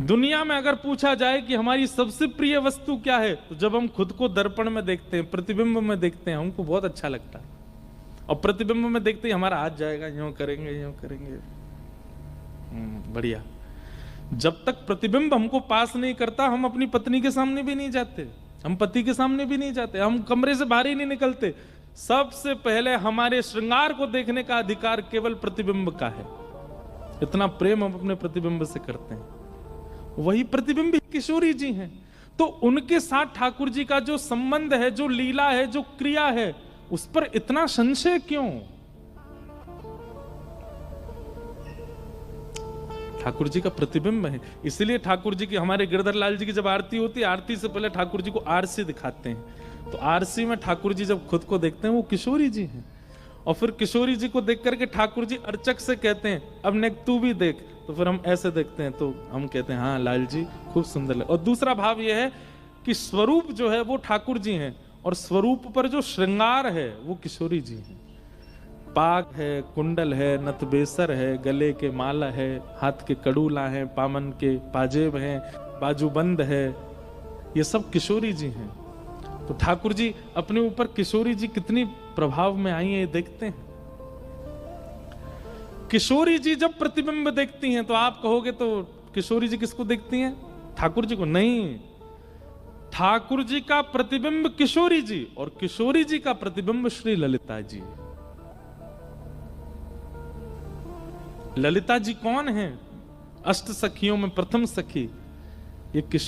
दुनिया में अगर पूछा जाए कि हमारी सबसे प्रिय वस्तु क्या है, तो जब हम खुद को दर्पण में देखते हैं, प्रतिबिंब में देखते हैं, हमको बहुत अच्छा लगता है। और प्रतिबिंब में देखते ही हमारा हाथ जाएगा, यूं करेंगे यूं करेंगे। बढ़िया। जब तक प्रतिबिंब हमको पास नहीं करता, हम अपनी पत्नी के सामने भी नहीं जाते, हम पति के सामने भी नहीं जाते, हम कमरे से बाहर ही नहीं निकलते। सबसे पहले हमारे श्रृंगार को देखने का अधिकार केवल प्रतिबिंब का है। इतना प्रेम हम अपने प्रतिबिंब से करते हैं। वही प्रतिबिंब किशोरी जी हैं। तो उनके साथ ठाकुर जी का जो संबंध है, जो लीला है, जो क्रिया है, उस पर इतना संशय क्यों? ठाकुर जी का प्रतिबिंब है। इसलिए ठाकुर जी की, हमारे गिरधर लाल जी की जब आरती होती है, आरती से पहले ठाकुर जी को आरसी दिखाते हैं। तो आरसी में ठाकुर जी जब खुद को देखते हैं, वो किशोरी जी हैं। और फिर किशोरी जी को देख करके ठाकुर जी अर्चक से कहते हैं, अब नेक तू भी देख। तो फिर हम ऐसे देखते हैं, तो हम कहते हैं हाँ लाल जी खूब सुंदर लगे। और दूसरा भाव यह है कि स्वरूप जो है वो ठाकुर जी हैं, और स्वरूप पर जो श्रृंगार है वो किशोरी जी हैं। पाग है, कुंडल है, नथबेसर है, गले के माला है, हाथ के कड़ूला है, पामन के पाजेब हैं, बाजूबंद है, ये सब किशोरी जी हैं। तो ठाकुर जी अपने ऊपर किशोरी जी कितनी प्रभाव में आई है, ये देखते हैं। किशोरी जी जब प्रतिबिंब देखती हैं, तो आप कहोगे तो किशोरी जी किसको देखती हैं? ठाकुर जी को? नहीं, ठाकुर जी का प्रतिबिंब किशोरी जी, और किशोरी जी का प्रतिबिंब श्री ललिता जी। ललिता जी कौन है? अष्ट सखियों में प्रथम सखी ये किशोरी